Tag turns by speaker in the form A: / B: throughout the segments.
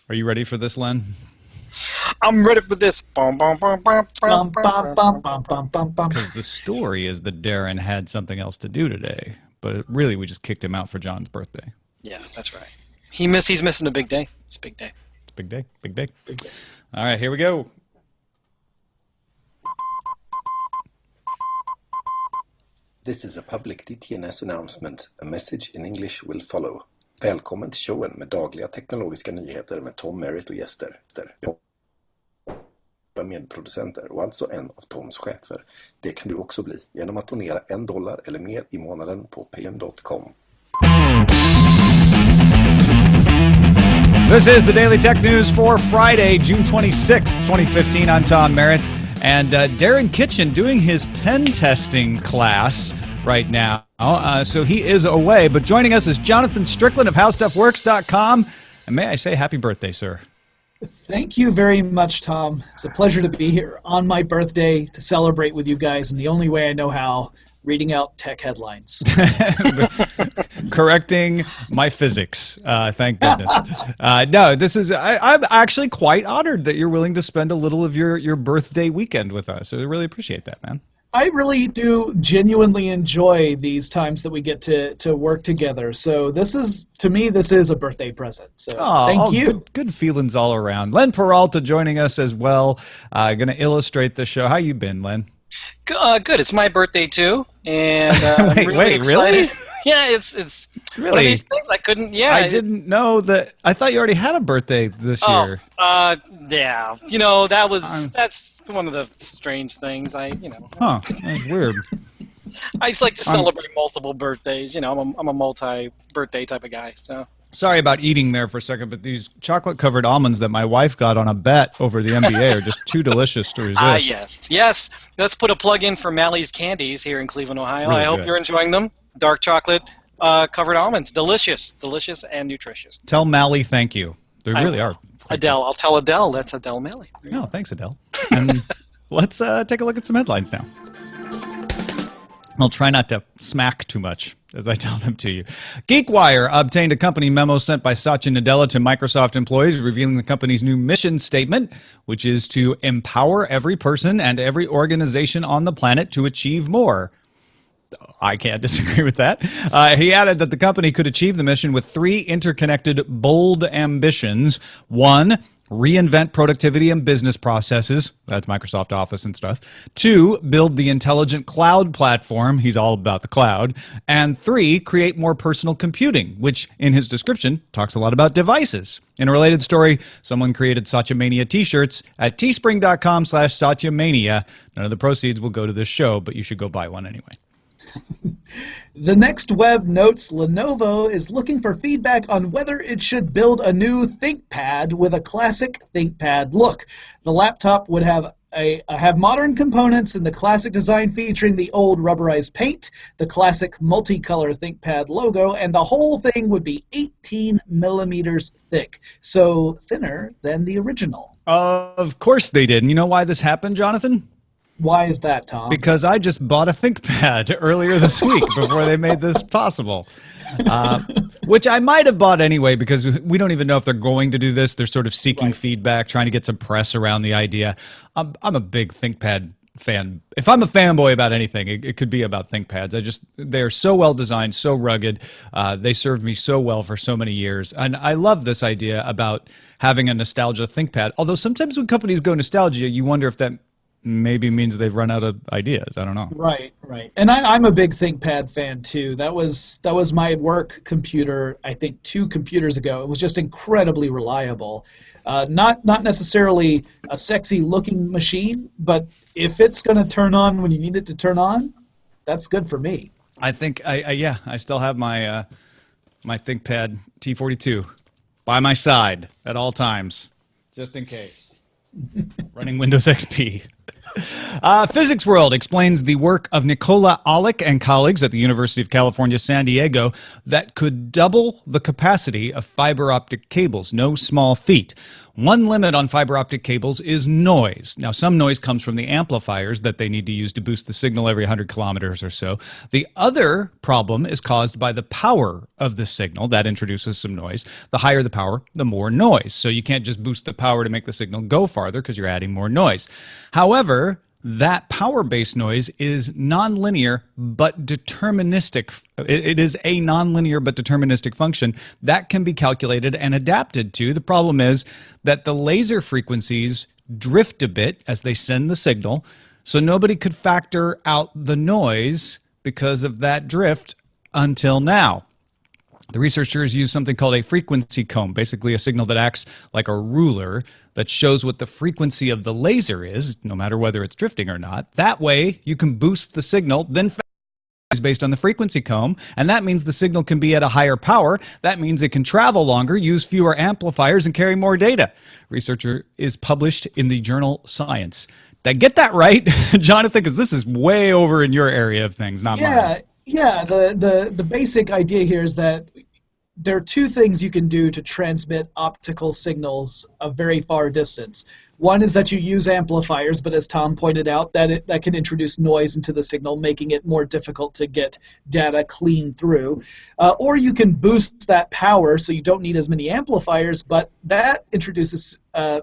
A: Are you ready for this, Len?
B: I'm ready for this.
A: Because the story is that Darren had something else to do today, but really we just kicked him out for John's birthday.
B: Yeah, that's right. He's missing a big day. It's a big day.
A: It's a big day. Big day. Big day. All right, here we go.
C: This is a public DTNS announcement. A message in English will follow. Välkommen till showen med dagliga teknologiska nyheter med Tom Merritt och gäster. Jag är medproducenter och alltså en av Toms chefer. Det kan du också bli genom att donera $1 eller mer i månaden på payam.com.
A: This is the Daily Tech News for Friday, June 26th, 2015. I'm Tom Merritt. And Darren Kitchen doing his pen testing class right now. So he is away. But joining us is Jonathan Strickland of HowStuffWorks.com. And may I say happy birthday, sir.
D: Thank you very much, Tom. It's a pleasure to be here on my birthday to celebrate with you guys in the only way I know how, reading out tech headlines.
A: Correcting my physics, thank goodness. No, this is, I'm actually quite honored that you're willing to spend a little of your birthday weekend with us. I really appreciate that, man.
D: I really do genuinely enjoy these times that we get to work together. So this is, to me, this is a birthday present. So thank you.
A: Good feelings all around. Len Peralta joining us as well. Going to illustrate the show. How you been, Len?
B: Good. It's my birthday too, and
A: wait,
B: really excited.
A: Really?
B: Yeah, it's
A: really
B: one of these things I couldn't. Yeah,
A: I didn't know that. I thought you already had a birthday this year.
B: Yeah. You know that's one of the strange things.
A: Huh? That's weird.
B: I just like to celebrate multiple birthdays. You know, I'm a multi-birthday type of guy. So.
A: Sorry about eating there for a second, but these chocolate-covered almonds that my wife got on a bet over the NBA are just too delicious to resist.
B: Yes. Let's put a plug in for Mally's Candies here in Cleveland, Ohio.
A: Really
B: I hope
A: good.
B: you're enjoying them. Dark chocolate covered almonds, delicious and nutritious.
A: Tell Mally thank you. They really are.
B: Adele, I'll tell Adele. That's Adele Mally.
A: No, thanks, Adele. And let's take a look at some headlines now. I'll try not to smack too much as I tell them to you. GeekWire obtained a company memo sent by Satya Nadella to Microsoft employees revealing the company's new mission statement, which is to empower every person and every organization on the planet to achieve more. I can't disagree with that. He added that the company could achieve the mission with 3 interconnected, bold ambitions. 1, reinvent productivity and business processes. That's Microsoft Office and stuff. 2, build the intelligent cloud platform. He's all about the cloud. And 3, create more personal computing, which in his description talks a lot about devices. In a related story, someone created Satyamania t-shirts at teespring.com/Satyamania. None of the proceeds will go to this show, but you should go buy one anyway.
D: The Next Web notes Lenovo is looking for feedback on whether it should build a new ThinkPad with a classic ThinkPad look. The laptop would have modern components in the classic design featuring the old rubberized paint, the classic multicolor ThinkPad logo, and the whole thing would be 18 millimeters thick, so thinner than the original.
A: Of course they did. And you know why this happened, Jonathan?
D: Why is that, Tom?
A: Because I just bought a ThinkPad earlier this week before they made this possible. Which I might have bought anyway because we don't even know if they're going to do this. They're sort of seeking feedback, trying to get some press around the idea. I'm a big ThinkPad fan. If I'm a fanboy about anything, it could be about ThinkPads. They're so well designed, so rugged. They served me so well for so many years. And I love this idea about having a nostalgia ThinkPad. Although sometimes when companies go nostalgia, you wonder if that maybe means they've run out of ideas. I don't know.
D: Right. And I'm a big ThinkPad fan too. That was my work computer, I think 2 computers ago. It was just incredibly reliable. Not necessarily a sexy looking machine, but if it's going to turn on when you need it to turn on, that's good for me.
A: I think I still have my my ThinkPad T42 by my side at all times, just in case. Running Windows XP. Physics World explains the work of Nikola Olick and colleagues at the University of California, San Diego that could double the capacity of fiber optic cables. No small feat. One limit on fiber optic cables is noise. Now, some noise comes from the amplifiers that they need to use to boost the signal every 100 kilometers or so. The other problem is caused by the power of the signal. That introduces some noise. The higher the power, the more noise. So you can't just boost the power to make the signal go farther because you're adding more noise. However, that power-based noise is nonlinear but deterministic. It is a nonlinear but deterministic function that can be calculated and adapted to. The problem is that the laser frequencies drift a bit as they send the signal, so nobody could factor out the noise because of that drift until now. The researchers use something called a frequency comb, basically a signal that acts like a ruler that shows what the frequency of the laser is, no matter whether it's drifting or not. That way, you can boost the signal, then is based on the frequency comb, and that means the signal can be at a higher power. That means it can travel longer, use fewer amplifiers, and carry more data. Researcher is published in the journal Science. Did I get that right, Jonathan? Because this is way over in your area of things, not mine.
D: Yeah, the basic idea here is that there are two things you can do to transmit optical signals a very far distance. One is that you use amplifiers, but as Tom pointed out, that can introduce noise into the signal, making it more difficult to get data clean through. Or you can boost that power so you don't need as many amplifiers, but that introduces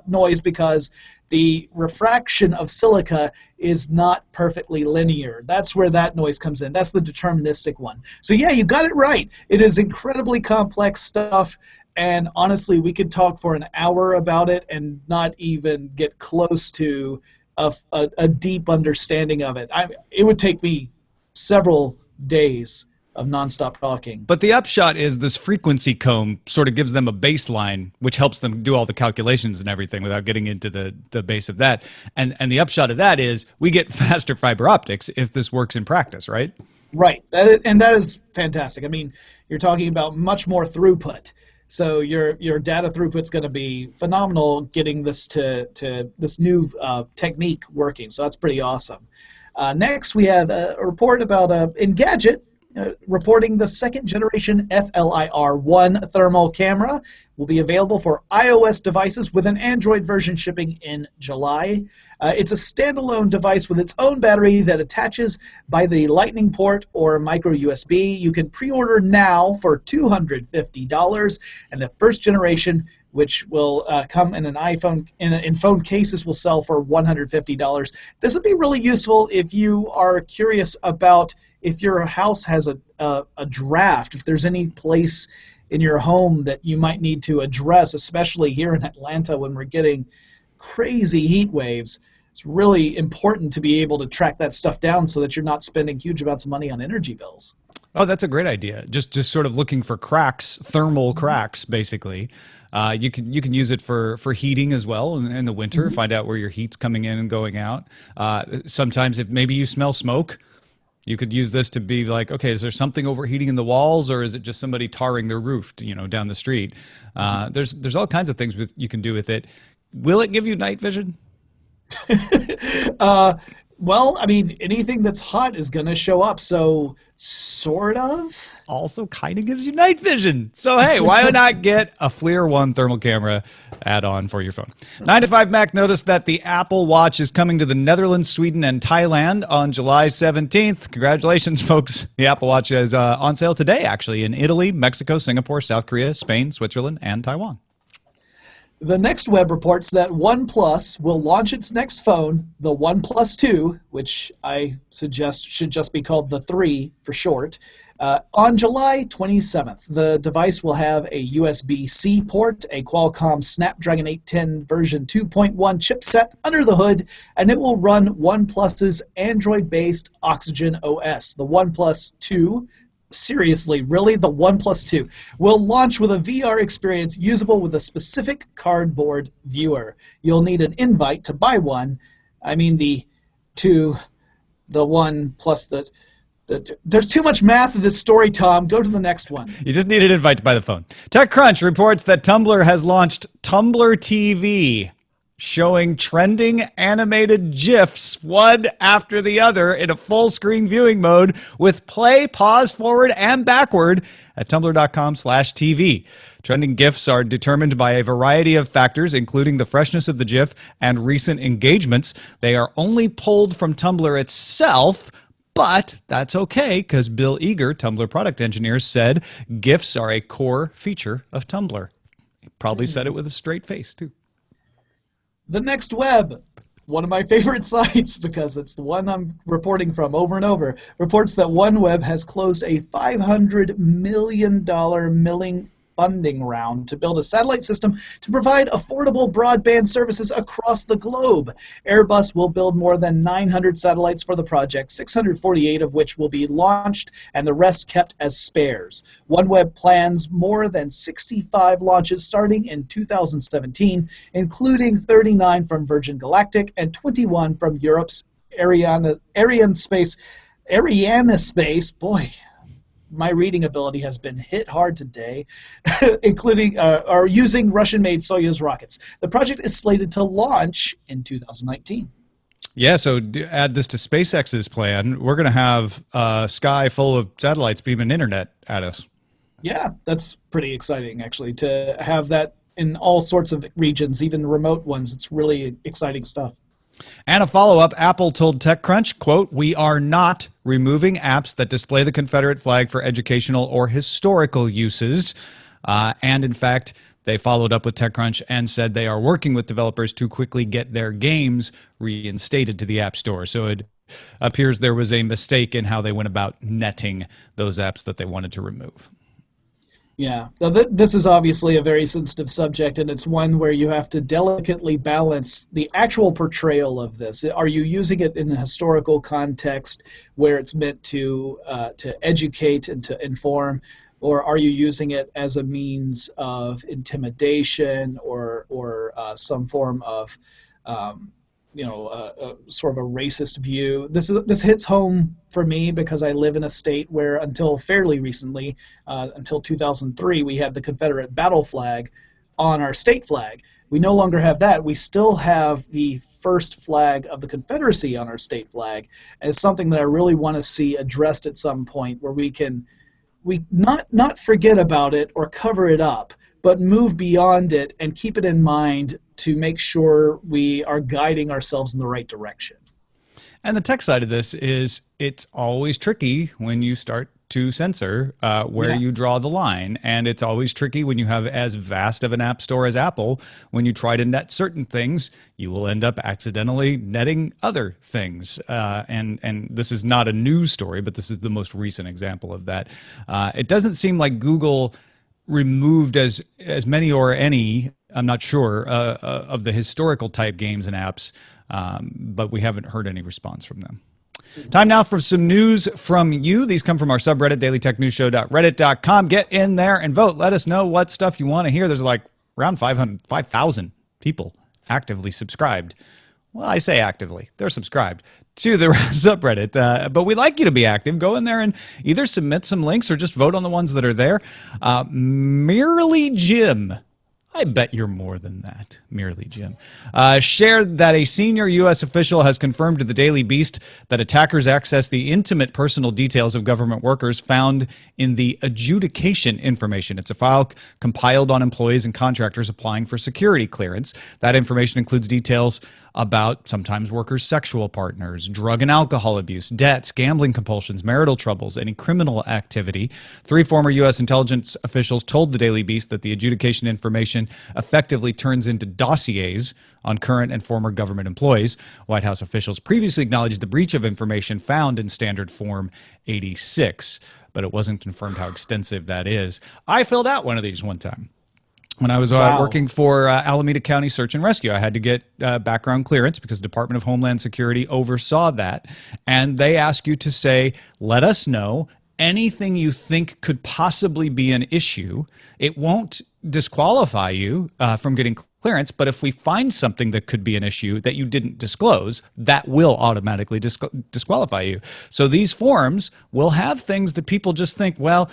D: noise because the refraction of silica is not perfectly linear. That's where that noise comes in. That's the deterministic one. So yeah, you got it right. It is incredibly complex stuff, and honestly, we could talk for an hour about it and not even get close to a deep understanding of it. It would take me several days of nonstop talking.
A: But the upshot is this frequency comb sort of gives them a baseline, which helps them do all the calculations and everything without getting into the base of that. And the upshot of that is we get faster fiber optics if this works in practice, right?
D: Right. That is fantastic. I mean, you're talking about much more throughput. So your data throughput's going to be phenomenal getting this to this new technique working. So that's pretty awesome. Next, we have a report about Engadget. Reporting the second generation FLIR-1 thermal camera will be available for iOS devices with an Android version shipping in July. It's a standalone device with its own battery that attaches by the Lightning port or micro USB. You can pre-order now for $250, and the first generation, which will come in an iPhone in phone cases, will sell for $150. This would be really useful if you are curious about if your house has a draft, if there's any place in your home that you might need to address, especially here in Atlanta when we're getting crazy heat waves. It's really important to be able to track that stuff down so that you're not spending huge amounts of money on energy bills.
A: Oh, that's a great idea. Just sort of looking for cracks, thermal cracks, basically. You can use it for heating as well in the winter. Find out where your heat's coming in and going out. Sometimes if maybe you smell smoke, you could use this to be like, okay, is there something overheating in the walls, or is it just somebody tarring their roof, down the street? There's all kinds of things you can do with it. Will it give you night vision?
D: Well, I mean, anything that's hot is going to show up, so sort of.
A: Also kind of gives you night vision. So, hey, why not get a FLIR-1 thermal camera add-on for your phone? 9 to 5 Mac noticed that the Apple Watch is coming to the Netherlands, Sweden, and Thailand on July 17th. Congratulations, folks. The Apple Watch is on sale today, actually, in Italy, Mexico, Singapore, South Korea, Spain, Switzerland, and Taiwan.
D: The next web reports that OnePlus will launch its next phone, the OnePlus 2, which I suggest should just be called the 3 for short, on July 27th. The device will have a USB-C port, a Qualcomm Snapdragon 810 version 2.1 chipset under the hood, and it will run OnePlus's Android-based Oxygen OS. The OnePlus 2, seriously, really? The OnePlus 2 will launch with a VR experience usable with a specific cardboard viewer. You'll need an invite to buy one. I mean the 1 plus the there's too much math in this story, Tom. Go to the next one.
A: You just need an invite to buy the phone. TechCrunch reports that Tumblr has launched Tumblr TV. showing trending animated GIFs one after the other in a full screen viewing mode with play, pause, forward, and backward at tumblr.com/TV. Trending GIFs are determined by a variety of factors, including the freshness of the GIF and recent engagements. They are only pulled from Tumblr itself, but that's okay because Bill Eager, Tumblr product engineer, said GIFs are a core feature of Tumblr. He probably said it with a straight face, too.
D: The Next Web, one of my favorite sites because it's the one I'm reporting from over and over, reports that OneWeb has closed a $500 million milling funding round to build a satellite system to provide affordable broadband services across the globe. Airbus will build more than 900 satellites for the project, 648 of which will be launched and the rest kept as spares. OneWeb plans more than 65 launches starting in 2017, including 39 from Virgin Galactic and 21 from Europe's Arianespace. Boy, my reading ability has been hit hard today, including are using Russian-made Soyuz rockets. The project is slated to launch in 2019.
A: Yeah, so add this to SpaceX's plan. We're going to have a sky full of satellites beaming internet at us.
D: Yeah, that's pretty exciting, actually, to have that in all sorts of regions, even remote ones. It's really exciting stuff.
A: And a follow-up, Apple told TechCrunch, quote, "We are not removing apps that display the Confederate flag for educational or historical uses." And in fact, they followed up with TechCrunch and said they are working with developers to quickly get their games reinstated to the App Store. So it appears there was a mistake in how they went about netting those apps that they wanted to remove.
D: Yeah, this is obviously a very sensitive subject, and it's one where you have to delicately balance the actual portrayal of this. Are you using it in a historical context where it's meant to educate and to inform, or are you using it as a means of intimidation or some form of sort of a racist view? This hits home for me because I live in a state where until fairly recently, until 2003, we had the Confederate battle flag on our state flag. We no longer have that. We still have the first flag of the Confederacy on our state flag as something that I really want to see addressed at some point, where we not forget about it or cover it up, but move beyond it and keep it in mind to make sure we are guiding ourselves in the right direction.
A: And the tech side of this is it's always tricky when you start to censor where you draw the line. And it's always tricky when you have as vast of an app store as Apple. When you try to net certain things, you will end up accidentally netting other things. And this is not a news story, but this is the most recent example of that. It doesn't seem like Google removed as many or any, I'm not sure, of the historical type games and apps, but we haven't heard any response from them. Time now for some news from you. These come from our subreddit, dailytechnewsshow.reddit.com. Get in there and vote. Let us know what stuff you want to hear. There's like around 5,000 people actively subscribed. Well, I say actively. They're subscribed to the subreddit. But we'd like you to be active. Go in there and either submit some links or just vote on the ones that are there. Merely Jim. I bet you're more than that, merely Jim. Shared that a senior U.S. official has confirmed to the Daily Beast that attackers access the intimate personal details of government workers found in the adjudication information. It's a file compiled on employees and contractors applying for security clearance. That information includes details about sometimes workers' sexual partners, drug and alcohol abuse, debts, gambling compulsions, marital troubles, any criminal activity. 3 former U.S. intelligence officials told the Daily Beast that the adjudication information effectively turns into dossiers on current and former government employees. White House officials previously acknowledged the breach of information found in Standard Form 86, but it wasn't confirmed how extensive that is. I filled out one of these one time. When I was working for Alameda County Search and Rescue, I had to get background clearance because the Department of Homeland Security oversaw that. And they ask you to say, let us know anything you think could possibly be an issue. It won't disqualify you from getting clearance, but if we find something that could be an issue that you didn't disclose, that will automatically disqualify you. So these forms will have things that people just think, well,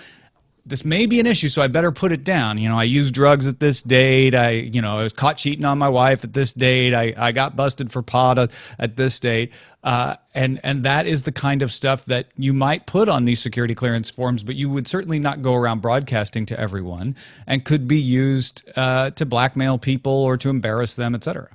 A: this may be an issue, so I better put it down. I used drugs at this date. I was caught cheating on my wife at this date. I got busted for pot at this date. And that is the kind of stuff that you might put on these security clearance forms, but you would certainly not go around broadcasting to everyone, and could be used to blackmail people or to embarrass them, etc.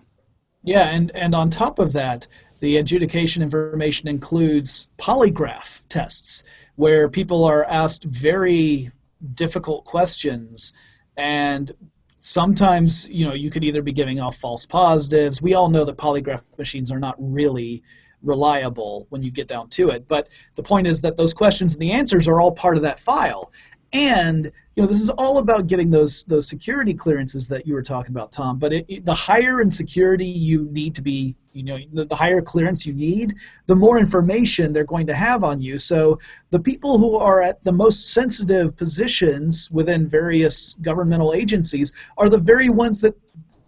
D: Yeah, and on top of that, the adjudication information includes polygraph tests where people are asked very difficult questions, and sometimes you could either be giving off false positives. We all know that polygraph machines are not really reliable when you get down to it, but the point is that those questions and the answers are all part of that file. And this is all about getting those security clearances that you were talking about, Tom. But the higher in security you need to be, the higher clearance you need, the more information they're going to have on you. So the people who are at the most sensitive positions within various governmental agencies are the very ones that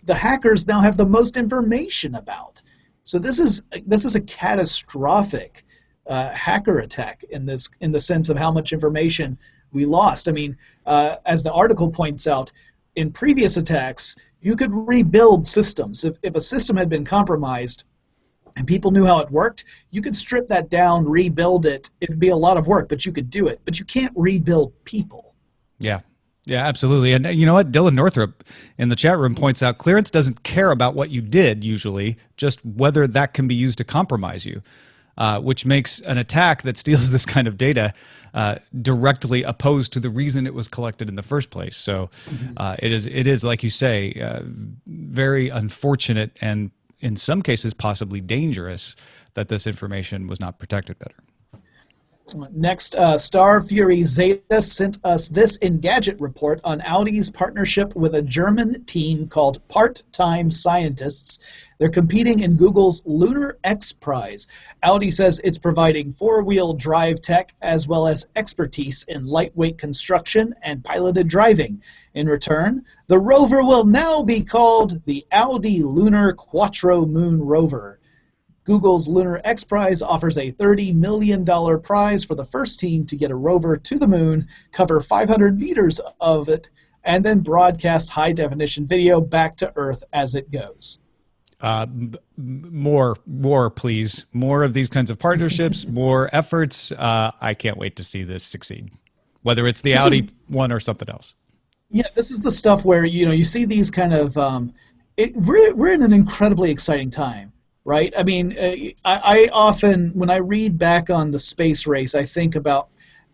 D: the hackers now have the most information about. So this is a catastrophic hacker attack in the sense of how much information we lost. I mean, as the article points out, in previous attacks, you could rebuild systems. If a system had been compromised and people knew how it worked, you could strip that down, rebuild it. It'd be a lot of work, but you could do it. But you can't rebuild people.
A: Yeah. Yeah, absolutely. And you know what? Dylan Northrup in the chat room points out clearance doesn't care about what you did usually, just whether that can be used to compromise you. Which makes an attack that steals this kind of data directly opposed to the reason it was collected in the first place. So it is, like you say, very unfortunate and in some cases possibly dangerous that this information was not protected better.
D: Next, Star Fury Zeta sent us this Engadget report on Audi's partnership with a German team called Part-Time Scientists. They're competing in Google's Lunar X Prize. Audi says it's providing four-wheel drive tech as well as expertise in lightweight construction and piloted driving. In return, the rover will now be called the Audi Lunar Quattro Moon Rover. Google's Lunar X Prize offers a $30 million prize for the first team to get a rover to the moon, cover 500 meters of it, and then broadcast high-definition video back to Earth as it goes.
A: More, please. More of these kinds of partnerships, more efforts. I can't wait to see this succeed, whether it's the Audi one or something else.
D: Yeah, this is the stuff where you see these kind of. We're in an incredibly exciting time. Right? I mean, I often, when I read back on the space race, I think about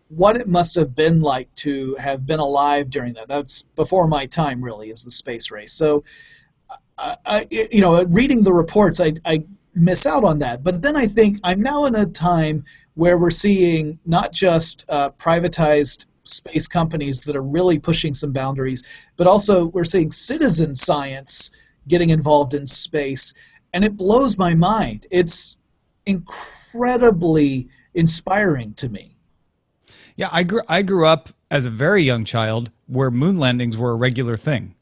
D: what it must have been like to have been alive during that. That's before my time, really, is the space race. So, reading the reports, I miss out on that. But then I think I'm now in a time where we're seeing not just privatized space companies that are really pushing some boundaries, but also we're seeing citizen science getting involved in space. And it blows my mind. It's incredibly inspiring to me.
A: Yeah, I grew up as a very young child where moon landings were a regular thing.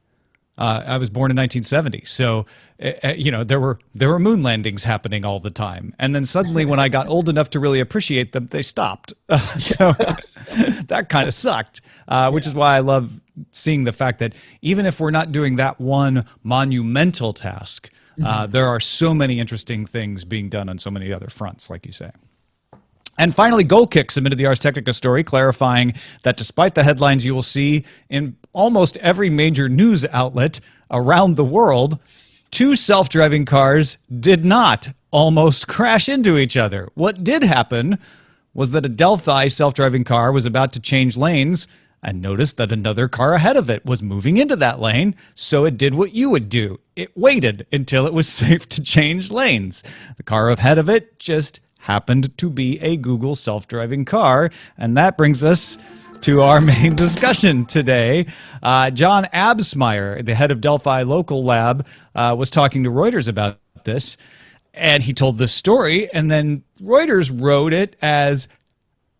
A: I was born in 1970, so there were moon landings happening all the time. And then suddenly, when I got old enough to really appreciate them, they stopped. So that kind of sucked. Which is why I love seeing the fact that even if we're not doing that one monumental task, there are so many interesting things being done on so many other fronts, like you say. And finally, GoalKick submitted the Ars Technica story clarifying that despite the headlines you will see in almost every major news outlet around the world, two self-driving cars did not almost crash into each other. What did happen was that a Delphi self-driving car was about to change lanes and noticed that another car ahead of it was moving into that lane, so it did what you would do. It waited until it was safe to change lanes. The car ahead of it just happened to be a Google self-driving car, and that brings us to our main discussion today. John Absmeyer, the head of Delphi Local Lab, was talking to Reuters about this, and he told this story, and then Reuters wrote it as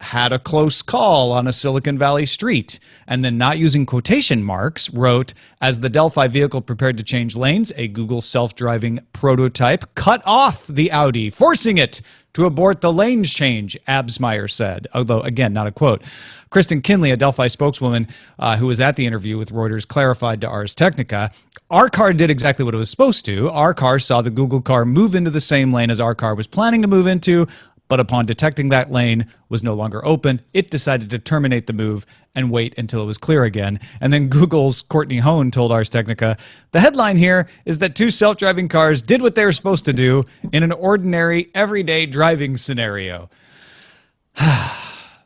A: had a close call on a Silicon Valley street, and then, not using quotation marks, wrote, as the Delphi vehicle prepared to change lanes, a Google self-driving prototype cut off the Audi, forcing it to abort the lane change, Absmeyer said. Although, again, not a quote. Kristen Kinley, a Delphi spokeswoman who was at the interview with Reuters, clarified to Ars Technica, our car did exactly what it was supposed to. Our car saw the Google car move into the same lane as our car was planning to move into, but upon detecting that lane was no longer open, it decided to terminate the move and wait until it was clear again. And then Google's Courtney Hone told Ars Technica, the headline here is that 2 self-driving cars did what they were supposed to do in an ordinary, everyday driving scenario.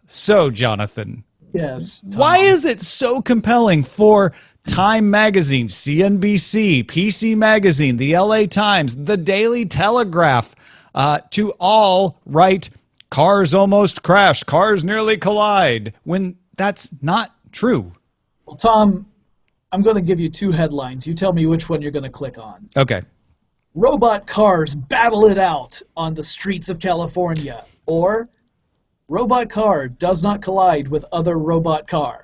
A: So, Jonathan.
D: Yes. Tom.
A: Why is it so compelling for Time Magazine, CNBC, PC Magazine, the LA Times, the Daily Telegraph, to all write, cars almost crash, cars nearly collide, when that's not true?
D: Well, Tom, I'm going to give you 2 headlines. You tell me which one you're going to click on.
A: Okay.
D: Robot cars battle it out on the streets of California. Or robot car does not collide with other robot car.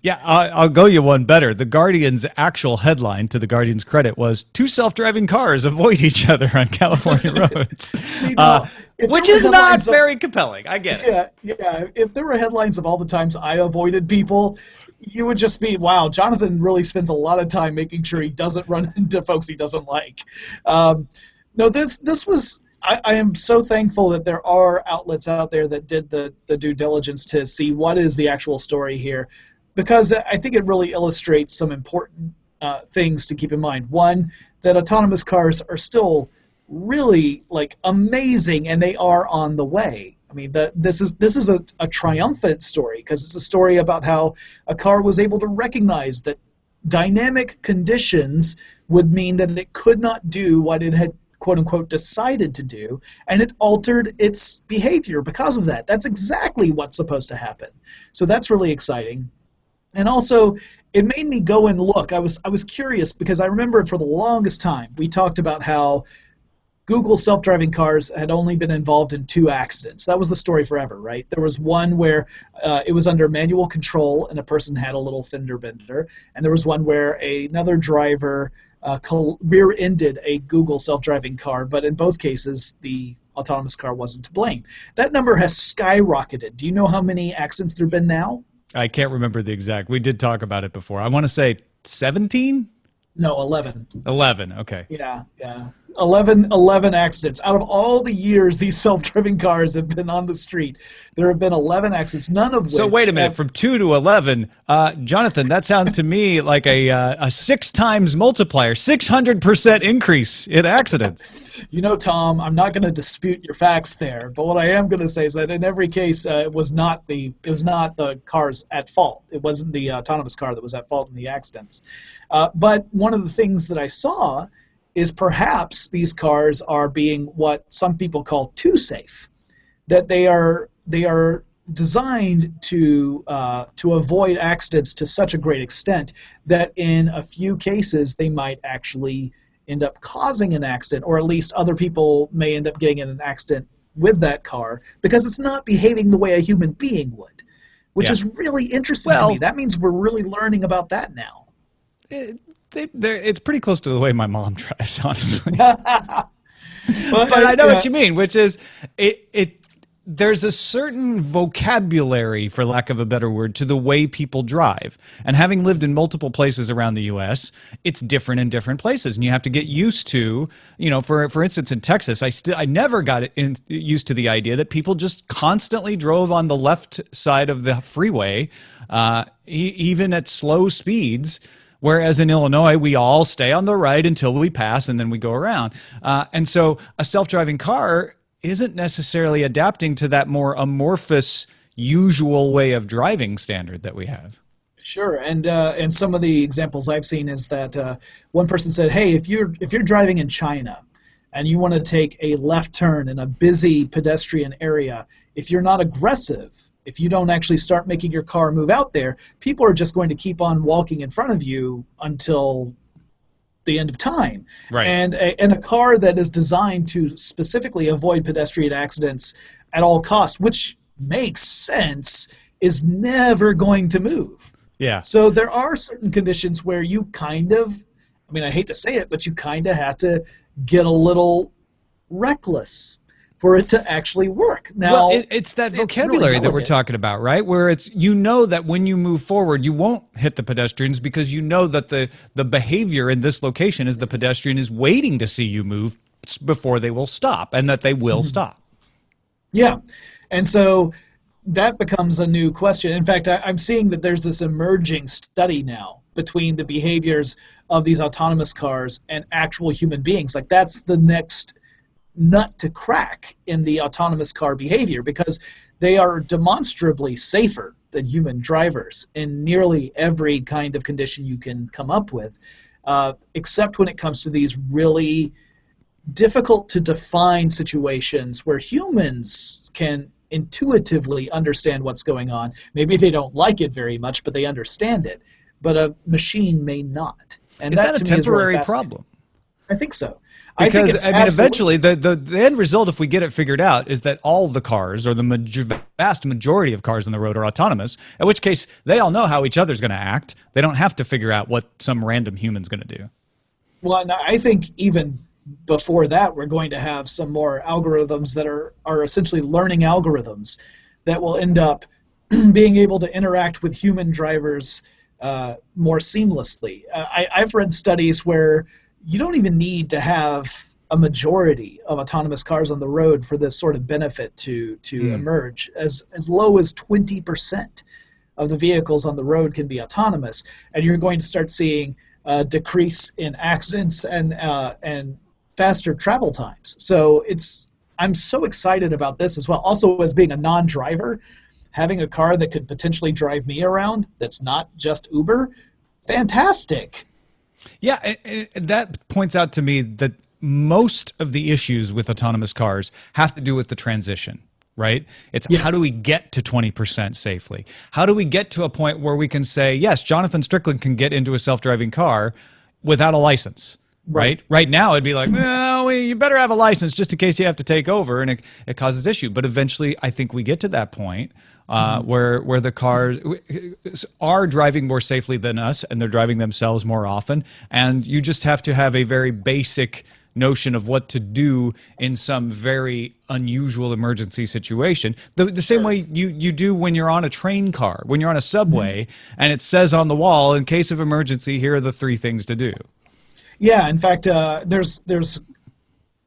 A: Yeah, I'll go you one better. The Guardian's actual headline, to the Guardian's credit, was 2 self-driving cars avoid each other on California roads.
D: See, now,
A: which is not very compelling. I get it.
D: Yeah. If there were headlines of all the times I avoided people, you would just be, wow, Jonathan really spends a lot of time making sure he doesn't run into folks he doesn't like. No, this was... I am so thankful that there are outlets out there that did the due diligence to see what is the actual story here, because I think it really illustrates some important things to keep in mind. One, that autonomous cars are still really amazing, and they are on the way. I mean, this is a triumphant story, because it's a story about how a car was able to recognize that dynamic conditions would mean that it could not do what it had quote-unquote decided to do, and it altered its behavior because of that. That's exactly what's supposed to happen. So that's really exciting. And also, it made me go and look. I was curious, because I remember for the longest time we talked about how Google self-driving cars had only been involved in 2 accidents. That was the story forever, right? There was one where it was under manual control and a person had a little fender bender, and there was one where another driver rear-ended a Google self-driving car, but in both cases, the autonomous car wasn't to blame. That number has skyrocketed. Do you know how many accidents there have been now?
A: I can't remember the exact. We did talk about it before. I want to say 17?
D: No, 11.
A: 11, okay.
D: Yeah. 11 accidents. Out of all the years these self-driving cars have been on the street, there have been 11 accidents, none of which...
A: So wait a minute, from 2 to 11, Jonathan, that sounds to me like a 6 times multiplier, 600% increase in accidents.
D: You know, Tom, I'm not going to dispute your facts there, but what I am going to say is that in every case, it was not the cars at fault. It wasn't the autonomous car that was at fault in the accidents. But one of the things that I saw is perhaps these cars are being what some people call too safe, that they are designed to avoid accidents to such a great extent that in a few cases they might actually end up causing an accident, or at least other people may end up getting in an accident with that car because it's not behaving the way a human being would, which is really interesting to me. That means we're really learning about that now.
A: It's pretty close to the way my mom drives, honestly. But I know what you mean, which is there's a certain vocabulary, for lack of a better word, to the way people drive. And having lived in multiple places around the U.S., it's different in different places. And you have to get used to, for instance, in Texas, I never got used to the idea that people just constantly drove on the left side of the freeway, even at slow speeds. Whereas in Illinois, we all stay on the right until we pass and then we go around. And so a self-driving car isn't necessarily adapting to that more amorphous, usual way of driving standard that we have.
D: Sure, and some of the examples I've seen is that one person said, hey, if you're driving in China and you want to take a left turn in a busy pedestrian area, if you're not aggressive, if you don't actually start making your car move out there, people are just going to keep on walking in front of you until the end of time.
A: Right.
D: And a car that is designed to specifically avoid pedestrian accidents at all costs, which makes sense is never going to move.
A: Yeah.
D: So there are certain conditions where you kind of, I mean, I hate to say it, but you kind of have to get a little reckless for it to actually work. Now,
A: well, it's that vocabulary
D: really
A: that we're talking about, right? Where it's, you know, that when you move forward, you won't hit the pedestrians because you know that the behavior in this location is the pedestrian is waiting to see you move before they will stop, and that they will stop.
D: Yeah. And so that becomes a new question. In fact, I'm seeing that there's this emerging study now between the behaviors of these autonomous cars and actual human beings. Like, that's the next nut to crack in the autonomous car behavior, because they are demonstrably safer than human drivers in nearly every kind of condition you can come up with, except when it comes to these really difficult to define situations where humans can intuitively understand what's going on. Maybe they don't like it very much, but they understand it. But a machine may not. And
A: Is that a
D: to me is really
A: temporary
D: fascinating.
A: problem?
D: I think so.
A: Because, I mean, eventually, the end result, if we get it figured out, is that all the cars, or the vast majority of cars on the road, are autonomous, in which case they all know how each other's going to act. They don't have to figure out what some random human's going to do.
D: Well, and I think even before that, we're going to have some more algorithms that are essentially learning algorithms that will end up being able to interact with human drivers more seamlessly. I've read studies where you don't even need to have a majority of autonomous cars on the road for this sort of benefit to emerge. As low as 20% of the vehicles on the road can be autonomous, and you're going to start seeing a decrease in accidents and faster travel times. So I'm so excited about this as well. Also, as being a non-driver, having a car that could potentially drive me around that's not just Uber, fantastic.
A: Yeah, that points out to me that most of the issues with autonomous cars have to do with the transition, right? It's how do we get to 20% safely? How do we get to a point where we can say, yes, Jonathan Strickland can get into a self-driving car without a license, right? Right now, it'd be like, well, you better have a license just in case you have to take over, and it causes issue. But eventually, I think we get to that point where the cars are driving more safely than us, and they're driving themselves more often, and you just have to have a very basic notion of what to do in some very unusual emergency situation. The same way you do when you're on a train car, when you're on a subway, and it says on the wall, in case of emergency, here are the 3 things to do.
D: Yeah, in fact, there's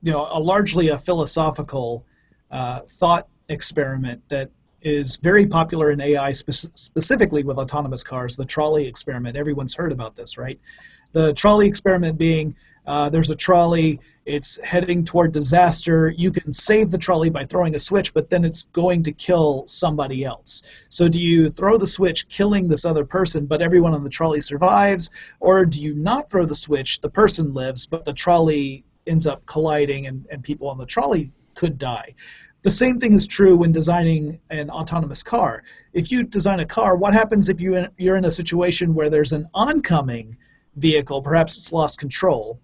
D: largely a philosophical thought experiment that is very popular in AI, specifically with autonomous cars, the trolley experiment. Everyone's heard about this, right? The trolley experiment being there's a trolley, it's heading toward disaster. You can save the trolley by throwing a switch, but then it's going to kill somebody else. So do you throw the switch, killing this other person, but everyone on the trolley survives? Or do you not throw the switch, the person lives, but the trolley ends up colliding and people on the trolley could die? The same thing is true when designing an autonomous car. If you design a car, what happens if you're in a situation where there's an oncoming vehicle, perhaps it's lost control,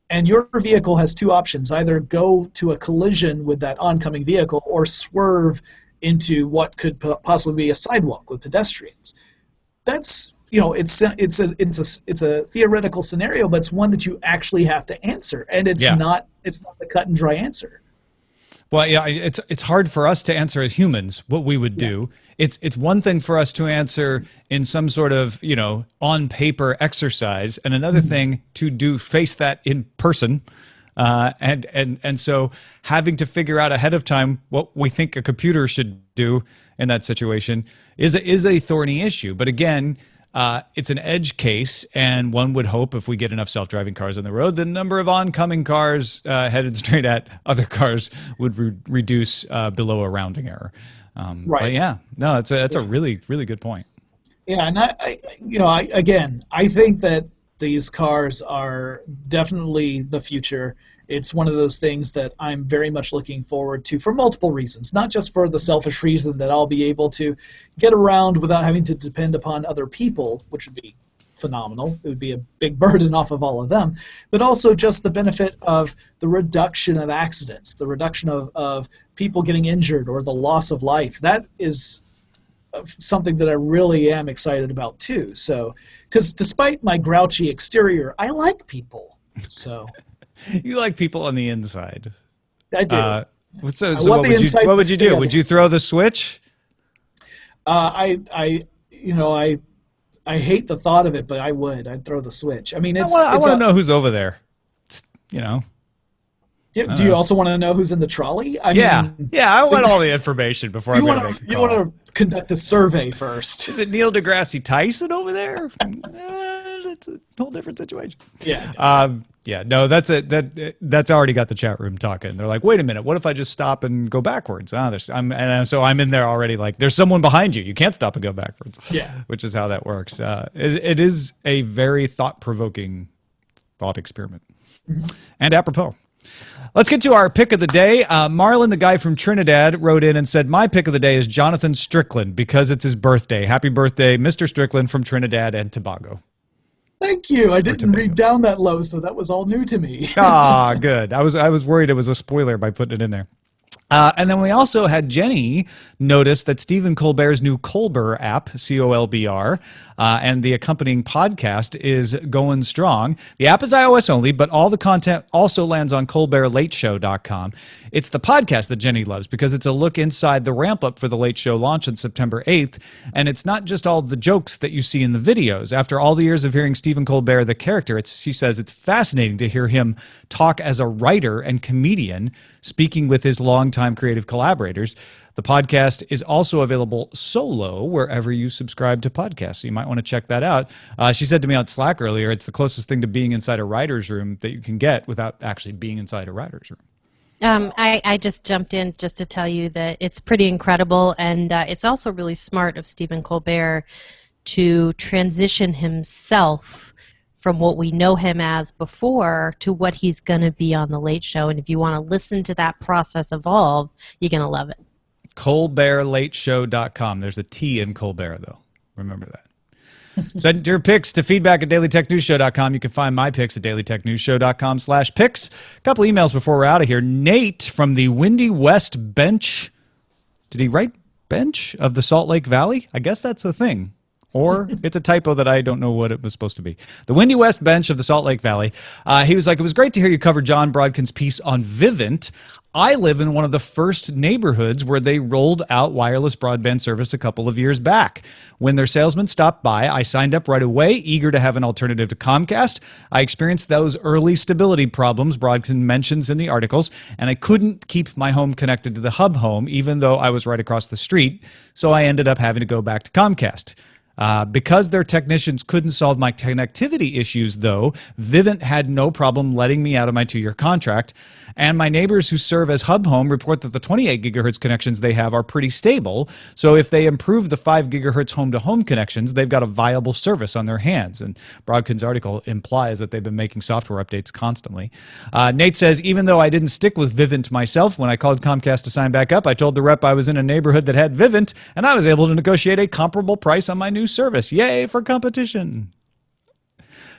D: and your vehicle has 2 options: either go to a collision with that oncoming vehicle or swerve into what could possibly be a sidewalk with pedestrians. That's, it's a theoretical scenario, but it's one that you actually have to answer, and it's not the cut and dry answer.
A: Well, yeah, it's hard for us to answer as humans what we would do. It's one thing for us to answer in some sort of, on paper exercise, and another thing to face that in person. And so having to figure out ahead of time what we think a computer should do in that situation is a thorny issue. But again, it's an edge case, and one would hope if we get enough self-driving cars on the road, the number of oncoming cars headed straight at other cars would reduce below a rounding error. Right. But yeah, no, that's a really, really good point.
D: Yeah, and I think that these cars are definitely the future. It's one of those things that I'm very much looking forward to for multiple reasons, not just for the selfish reason that I'll be able to get around without having to depend upon other people, which would be phenomenal. It would be a big burden off of all of them. But also just the benefit of the reduction of accidents, the reduction of people getting injured or the loss of life. That is something that I really am excited about too. So, because despite my grouchy exterior, I like people. So
A: you like people on the inside.
D: I do.
A: So what would you do? Would you throw the switch?
D: I hate the thought of it, but I would. I'd throw the switch. I mean, I
A: want to know who's over there. You know.
D: Yeah, do you also want to know who's in the trolley? I
A: want all the information before I make a call.
D: You want to conduct a survey first.
A: Is it Neil deGrasse Tyson over there? That's a whole different situation.
D: Yeah.
A: No, that's already got the chat room talking. They're like, wait a minute, what if I just stop and go backwards? So I'm in there already. Like, there's someone behind you. You can't stop and go backwards.
D: Yeah.
A: Which is how that works. It is a very thought-provoking thought experiment. Mm-hmm. And apropos. Let's get to our pick of the day. Marlon, the guy from Trinidad, wrote in and said, my pick of the day is Jonathan Strickland because it's his birthday. Happy birthday, Mr. Strickland from Trinidad and Tobago.
D: Thank you. I didn't read down that low, so that was all new to me.
A: Good. I was worried it was a spoiler by putting it in there. And then we also had Jenny notice that Stephen Colbert's new Colbert app, Colbr, and the accompanying podcast is going strong. The app is iOS only, but all the content also lands on ColbertLateShow.com. It's the podcast that Jenny loves because it's a look inside the ramp-up for the Late Show launch on September 8th, and it's not just all the jokes that you see in the videos. After all the years of hearing Stephen Colbert, the character, she says it's fascinating to hear him talk as a writer and comedian, speaking with his longtime creative collaborators. The podcast is also available solo wherever you subscribe to podcasts, so you might want to check that out. She said to me on Slack earlier, it's the closest thing to being inside a writer's room that you can get without actually being inside a writer's room.
E: I just jumped in just to tell you that it's pretty incredible, and it's also really smart of Stephen Colbert to transition himself from what we know him as before to what he's going to be on The Late Show. And if you want to listen to that process evolve, you're going to love it.
A: ColbertLateShow.com. There's a T in Colbert, though. Remember that. Send your picks to feedback at dailytechnewsshow.com. You can find my picks at dailytechnewsshow.com/picks. A couple emails before we're out of here. Nate from the Windy West bench. Did he write bench of the Salt Lake Valley? I guess that's a thing. Or it's a typo that I don't know what it was supposed to be. The Windy West bench of the Salt Lake Valley. He was like, it was great to hear you cover John Brodkin's piece on Vivint. I live in one of the first neighborhoods where they rolled out wireless broadband service a couple of years back. When their salesman stopped by, I signed up right away, eager to have an alternative to Comcast. I experienced those early stability problems Brodkin mentions in the articles, and I couldn't keep my home connected to the hub home, even though I was right across the street, so I ended up having to go back to Comcast. Because their technicians couldn't solve my connectivity issues, though, Vivint had no problem letting me out of my 2-year contract. And my neighbors who serve as Hub Home report that the 28 gigahertz connections they have are pretty stable. So if they improve the 5 gigahertz home-to-home connections, they've got a viable service on their hands. And Brodkin's article implies that they've been making software updates constantly. Nate says, even though I didn't stick with Vivint myself, when I called Comcast to sign back up, I told the rep I was in a neighborhood that had Vivint, and I was able to negotiate a comparable price on my new service. Yay for competition.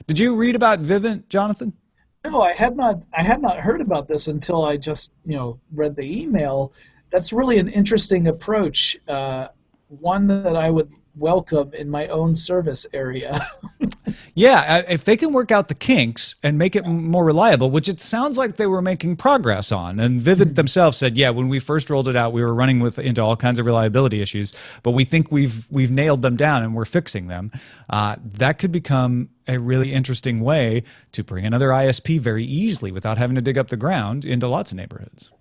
A: Did you read about Vivint, Jonathan?
D: No, I had not heard about this until I just read the email. That's really an interesting approach, one that I would welcome in my own service area.
A: Yeah, if they can work out the kinks and make it more reliable, which it sounds like they were making progress on. And Vivint themselves said, yeah, when we first rolled it out, we were running into all kinds of reliability issues, but we think we've nailed them down and we're fixing them. That could become a really interesting way to bring another ISP very easily without having to dig up the ground into lots of neighborhoods.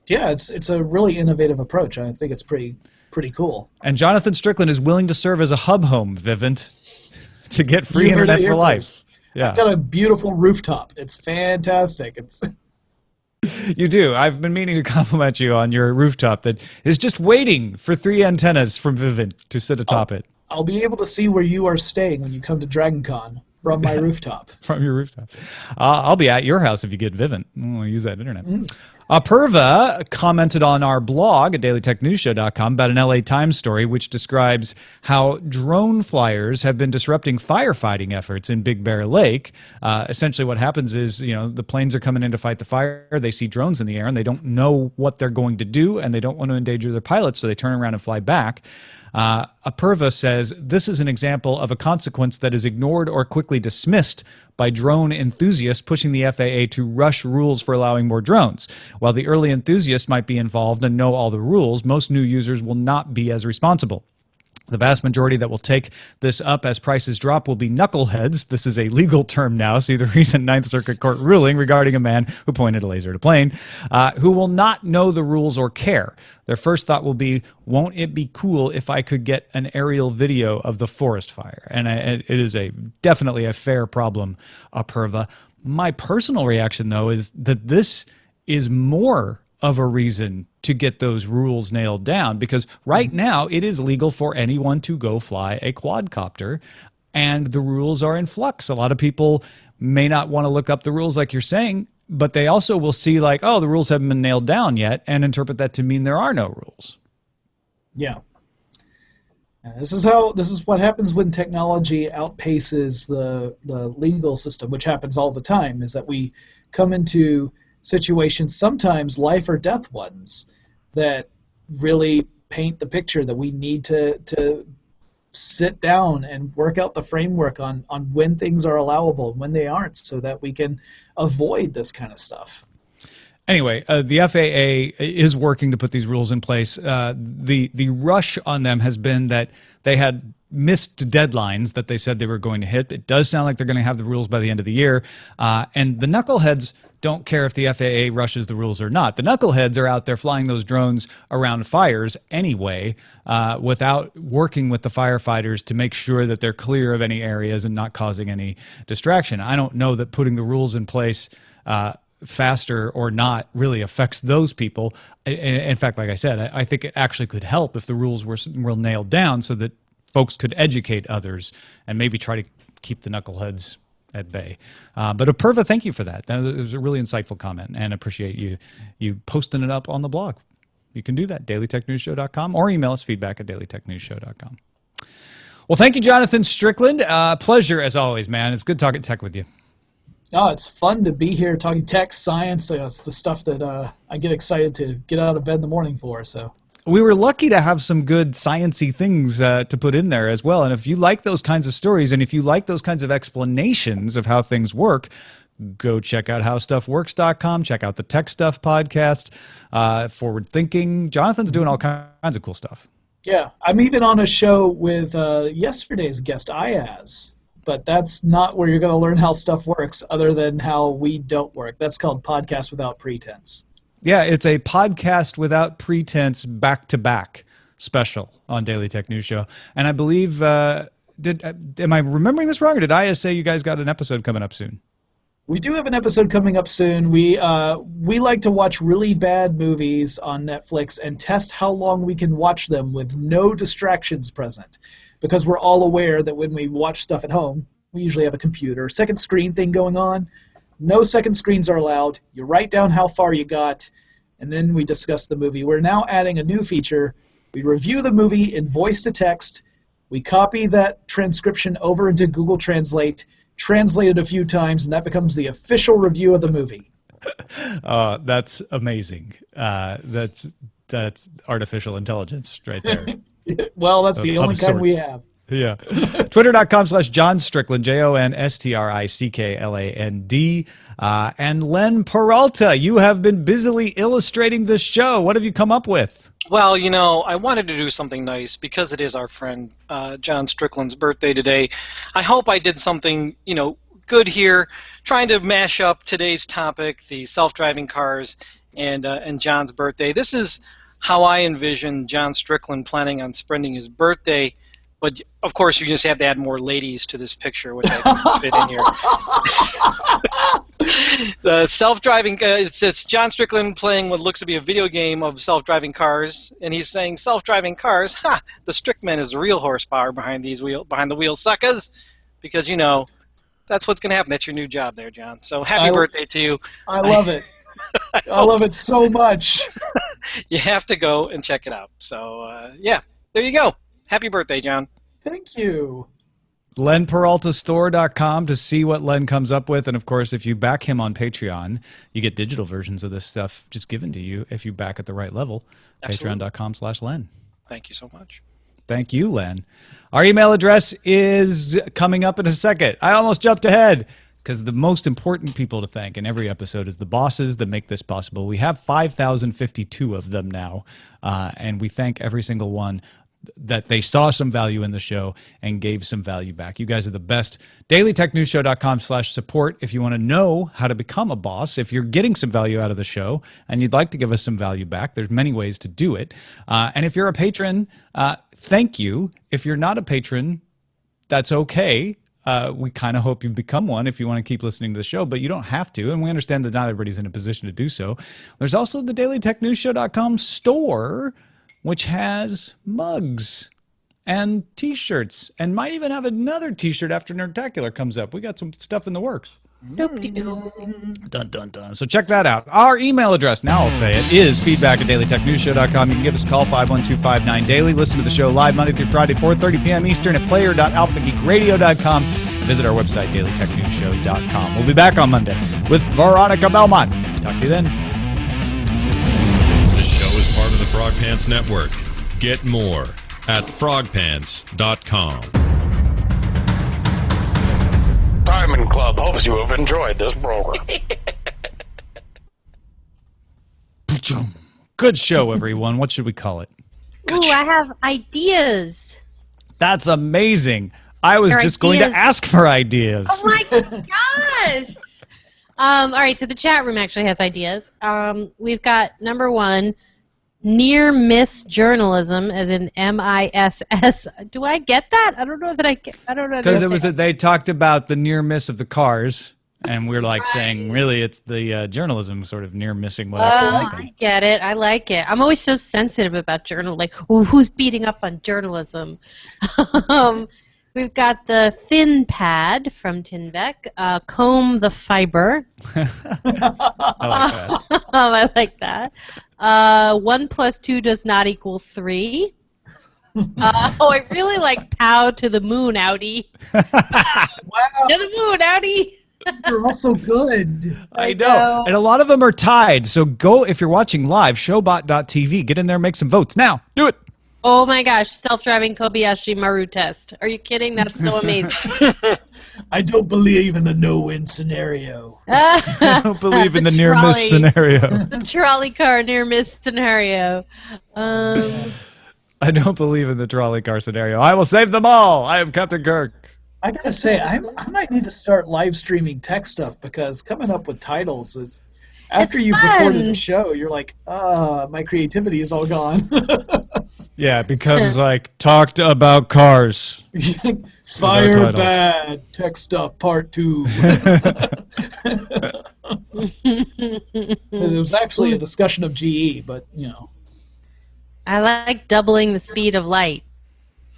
D: Yeah, it's a really innovative approach. I think it's pretty cool.
A: And Jonathan Strickland is willing to serve as a hub home, Vivint, to get free internet for life. Yeah.
D: I've got a beautiful rooftop. It's fantastic.
A: You do. I've been meaning to compliment you on your rooftop that is just waiting for 3 antennas from Vivint to sit atop it.
D: I'll be able to see where you are staying when you come to DragonCon from my rooftop.
A: From your rooftop. I'll be at your house if you get Vivint. We'll use that internet. Apurva commented on our blog at dailytechnewsshow.com about an LA Times story which describes how drone flyers have been disrupting firefighting efforts in Big Bear Lake. Essentially what happens is, the planes are coming in to fight the fire. They see drones in the air and they don't know what they're going to do and they don't want to endanger their pilots, so they turn around and fly back. Apurva says this is an example of a consequence that is ignored or quickly dismissed by drone enthusiasts pushing the FAA to rush rules for allowing more drones. While the early enthusiasts might be involved and know all the rules, most new users will not be as responsible. The vast majority that will take this up as prices drop will be knuckleheads. This is a legal term now. See the recent Ninth Circuit Court ruling regarding a man who pointed a laser at a plane, who will not know the rules or care. Their first thought will be, won't it be cool if I could get an aerial video of the forest fire? And it is definitely a fair problem, Apurva. My personal reaction, though, is that this is more of a reason to get those rules nailed down, because right now it is legal for anyone to go fly a quadcopter and the rules are in flux. A lot of people may not want to look up the rules like you're saying, but they also will see like, oh, the rules haven't been nailed down yet, and interpret that to mean there are no rules.
D: Yeah. This is what happens when technology outpaces the legal system, which happens all the time, is that we come into situations, sometimes life or death ones, that really paint the picture that we need to sit down and work out the framework on when things are allowable and when they aren't, so that we can avoid this kind of stuff.
A: Anyway, the FAA is working to put these rules in place. The rush on them has been that they had missed deadlines that they said they were going to hit. It does sound like they're going to have the rules by the end of the year. And the knuckleheads don't care if the FAA rushes the rules or not. The knuckleheads are out there flying those drones around fires anyway, without working with the firefighters to make sure that they're clear of any areas and not causing any distraction. I don't know that putting the rules in place faster or not really affects those people. In fact, like I said, I think it actually could help if the rules were nailed down so that folks could educate others and maybe try to keep the knuckleheads at bay. But Apurva, thank you for that. That was a really insightful comment, and appreciate you posting it up on the blog. You can do that, dailytechnewsshow.com, or email us feedback at dailytechnewsshow.com. Well, thank you, Jonathan Strickland. Pleasure as always, man. It's good talking tech with you.
D: Oh, it's fun to be here talking tech, science. It's the stuff that I get excited to get out of bed in the morning for. So
A: we were lucky to have some good science-y things to put in there as well. And if you like those kinds of stories, and if you like those kinds of explanations of how things work, go check out howstuffworks.com. Check out the Tech Stuff podcast, Forward Thinking. Jonathan's doing all kinds of cool stuff.
D: Yeah, I'm even on a show with yesterday's guest, Ayaz. But that's not where you're going to learn how stuff works, other than how we don't work. That's called Podcast Without Pretense. Yeah,
A: it's a Podcast Without Pretense back-to-back special on Daily Tech News Show. And I believe, am I remembering this wrong, or did I say you guys got an episode coming up soon?
D: We do have an episode coming up soon. We like to watch really bad movies on Netflix and test how long we can watch them with no distractions present. Because we're all aware that when we watch stuff at home, we usually have a computer, second screen thing going on. No second screens are allowed. You write down how far you got, and then we discuss the movie. We're now adding a new feature. We review the movie in voice to text. We copy that transcription over into Google Translate, translate it a few times, and that becomes the official review of the movie.
A: That's amazing. That's artificial intelligence right there.
D: Well, that's the only kind we have.
A: Yeah. Twitter.com/John Strickland, JONSTRICKLAND. And Len Peralta, you have been busily illustrating this show. What have you come up with?
B: Well, I wanted to do something nice because it is our friend John Strickland's birthday today. I hope I did something, good here, trying to mash up today's topic, the self-driving cars, and John's birthday. This is how I envision John Strickland planning on spending his birthday. But, of course, you just have to add more ladies to this picture, which I can fit in here. The self-driving, it's John Strickland playing what looks to be a video game of self-driving cars, and he's saying, self-driving cars, the Strickman is the real horsepower behind the wheel suckers, because, that's what's going to happen. That's your new job there, John. So happy birthday to you.
D: I love it. I love it so much.
B: You have to go and check it out. So, yeah, there you go. Happy birthday, John.
D: Thank you.
A: LenPeraltaStore.com to see what Len comes up with. And, of course, if you back him on Patreon, you get digital versions of this stuff just given to you if you back at the right level. Patreon.com/Len.
B: Thank you so much.
A: Thank you, Len. Our email address is coming up in a second. I almost jumped ahead because the most important people to thank in every episode is the bosses that make this possible. We have 5,052 of them now, and we thank every single one that they saw some value in the show and gave some value back. You guys are the best. DailyTechNewsShow.com/support if you want to know how to become a boss. If you're getting some value out of the show and you'd like to give us some value back, there's many ways to do it. And if you're a patron, thank you. If you're not a patron, that's okay. We kind of hope you become one if you want to keep listening to the show, but you don't have to, and we understand that not everybody's in a position to do so. There's also the DailyTechNewsShow.com store, which has mugs and T-shirts, and might even have another T-shirt after Nerdtacular comes up. We got some stuff in the works. Dun, dun, dun. So check that out. Our email address, now I'll say it, is feedback@dailytechnewsshow.com. You can give us a call, 51259-DAILY. Listen to the show live Monday through Friday, 4:30 p.m. Eastern at player.alphageekradio.com. Visit our website, dailytechnewsshow.com. We'll be back on Monday with Veronica Belmont. Talk to you then.
F: This show is part of the Frog Pants Network. Get more at frogpants.com.
G: Diamond Club hopes you have enjoyed this program.
A: Good show, everyone. What should we call it?
E: Ooh, I have ideas.
A: That's amazing. I was
E: Your
A: just going to ask for ideas.
E: Oh my gosh! All right, so the chat room actually has ideas. We've got number one, near miss journalism, as in MISS. Do I get that? I don't know that I get. I don't know.
A: Because it was they talked about the near miss of the cars, and we're like saying, really, it's the journalism sort of near missing what actually happened.
E: I get it. I like it. I'm always so sensitive about like, who's beating up on journalism? We've got the thin pad from Tinvec, comb the fiber.
A: I like that.
E: I like that. 1 + 2 does not equal 3. I really like pow to the moon, Audi.
D: Wow,
E: To the moon, Audi.
D: you're also good.
A: I know. And a lot of them are tied. So go, if you're watching live, showbot.tv. Get in there, make some votes. Now, do it.
E: Oh my gosh, self-driving Kobayashi Maru test. Are you kidding? That's so amazing.
D: I don't believe in the no-win scenario.
A: I don't believe in the near-miss scenario.
E: The trolley car near-miss scenario.
A: I don't believe in the trolley car scenario. I will save them all. I am Captain Kirk.
D: I gotta say, I might need to start live streaming tech stuff, because coming up with titles is, after
E: It's
D: you've
E: fun.
D: recorded a show, you're like, my creativity is all gone.
A: Yeah, it becomes like, talked about cars.
D: Fire
A: title.
D: bad, tech stuff part 2. It was actually a discussion of GE, but you know.
E: I like doubling the speed of light.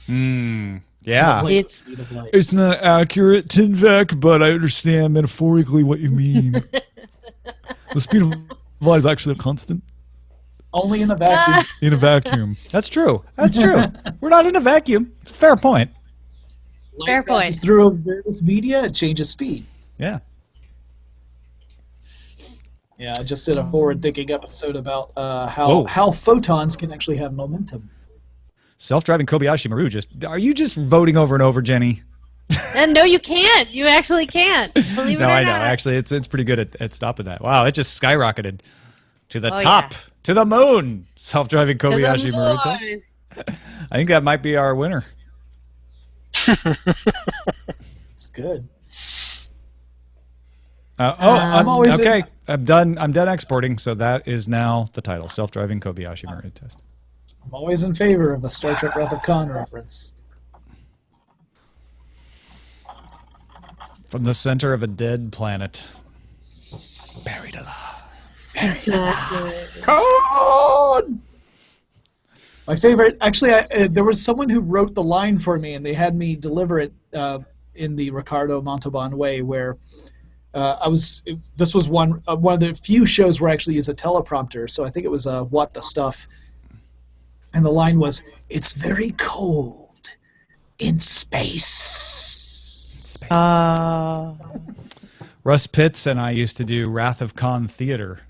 A: Yeah.
E: It's
A: It's not accurate, Tinvec, but I understand metaphorically what you mean. The speed of light is actually a constant.
D: Only in a vacuum.
A: In a vacuum. That's true. That's true. We're not in a vacuum. It's a fair point.
D: Light
E: Fair
D: passes
E: point.
D: through various media, it changes speed.
A: Yeah.
D: Yeah, I just did a forward-thinking episode about how photons can actually have momentum.
A: Self-driving Kobayashi Maru. Are you just voting over and over, Jenny?
E: And no, you can't. You actually can't. Believe it
A: No,
E: or
A: I know.
E: not.
A: Actually, it's pretty good at stopping that. Wow, it just skyrocketed to the
E: Oh,
A: top,
E: yeah.
A: to the moon. Self-driving
E: To the
A: Kobayashi Maru.
E: moon.
A: I think that might be our winner.
D: It's good.
A: I'm
D: always
A: okay. I'm done exporting, so that is now the title: Self-driving Kobayashi Maru test.
D: I'm always in favor of a Star Trek Wrath of Khan reference.
A: From the center of a dead planet, buried alive.
D: Khan! My favorite, actually, there was someone who wrote the line for me, and they had me deliver it in the Ricardo Montalban way, where This was one of the few shows where I actually used a teleprompter, so I think it was What the Stuff. And the line was, "It's very cold in space."
A: Russ Pitts and I used to do Wrath of Khan Theater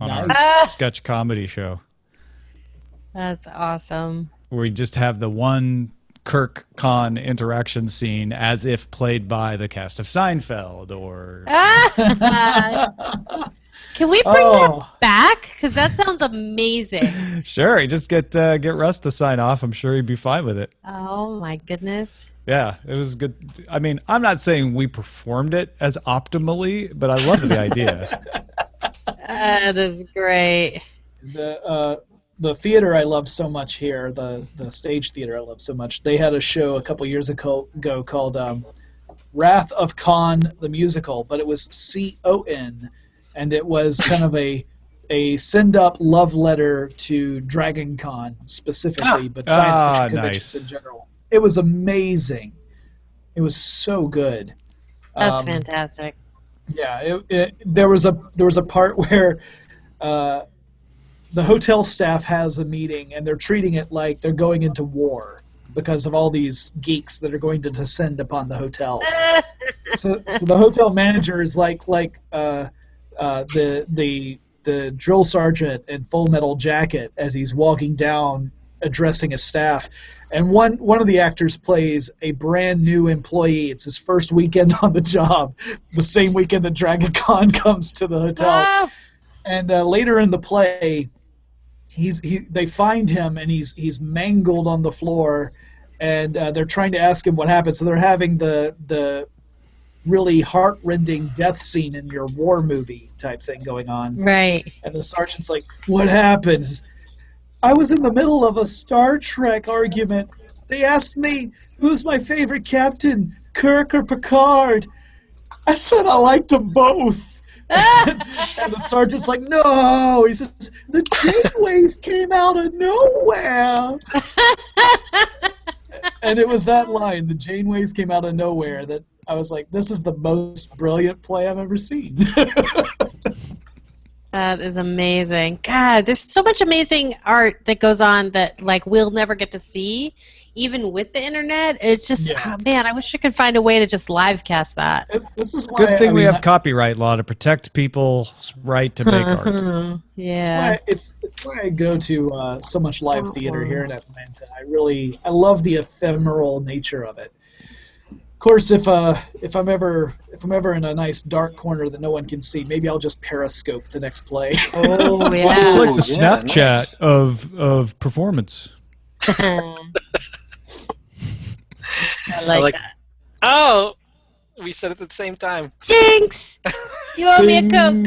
A: on our sketch comedy show.
E: That's awesome.
A: Where we just have the one Kirk Khan interaction scene as if played by the cast of Seinfeld or...
E: Can we bring that back? Because that sounds amazing.
A: Sure, you just get Russ to sign off. I'm sure he'd be fine with it.
E: Oh, my goodness.
A: Yeah, it was good. I mean, I'm not saying we performed it as optimally, but I love the idea.
E: That is great.
D: The theater I love so much here, the stage theater I love so much, they had a show a couple years ago called Wrath of Khan the Musical, but it was C-O-N, and it was kind of a send-up love letter to Dragon Con specifically, but science fiction conventions in general. It was amazing. It was so good.
E: That's fantastic.
D: Yeah, there was a part where the hotel staff has a meeting and they're treating it like they're going into war because of all these geeks that are going to descend upon the hotel. so the hotel manager is like the drill sergeant in Full Metal Jacket as he's walking down addressing his staff. And one of the actors plays a brand new employee. It's his first weekend on the job, the same weekend that Dragon Con comes to the hotel. And later in the play, they find him and he's mangled on the floor, and they're trying to ask him what happened. So they're having the really heart-rending death scene in your war movie type thing going on.
E: Right.
D: And the sergeant's like, "What happened?" "I was in the middle of a Star Trek argument. They asked me, who's my favorite captain, Kirk or Picard? I said I liked them both." And the sergeant's like, "No." He says, "The Janeways came out of nowhere." And it was that line, "The Janeways came out of nowhere," that I was like, this is the most brilliant play I've ever seen.
E: That is amazing. God, there's so much amazing art that goes on that we'll never get to see, even with the internet. It's just, oh, man, I wish I could find a way to just live cast that.
D: This is
A: Good thing we have copyright law to protect people's right to make art.
E: Yeah.
D: It's why I go to so much live theater here in Atlanta. I love the ephemeral nature of it. Of course, if I'm ever in a nice dark corner that no one can see, maybe I'll just periscope the next play.
E: Oh yeah,
A: it's like the Snapchat of performance.
E: I like that.
B: Oh, we said it at the same time.
E: Jinx, you owe me a Coke.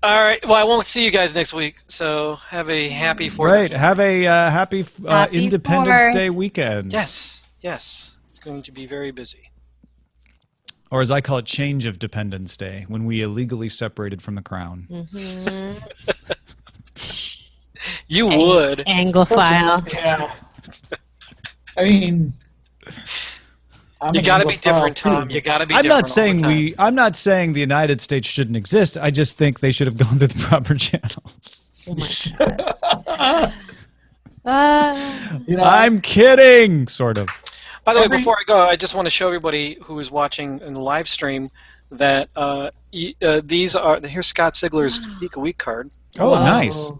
B: All right. Well, I won't see you guys next week, so have a happy 4th.
A: Right. Have a happy Independence Day weekend.
B: Yes. It's going to be very busy.
A: Or as I call it, Change of Dependence Day, when we illegally separated from the crown.
E: Mm-hmm.
B: You would.
E: Anglophile.
D: Yeah. I mean,
B: you got to be different, Tom. You got to be different.
A: I'm not saying the United States shouldn't exist. I just think they should have gone through the proper channels. I'm kidding, sort of.
B: By the way, before I go, I just want to show everybody who is watching in the live stream that these are. Here's Scott Sigler's Geek a Week card.
A: Oh, nice.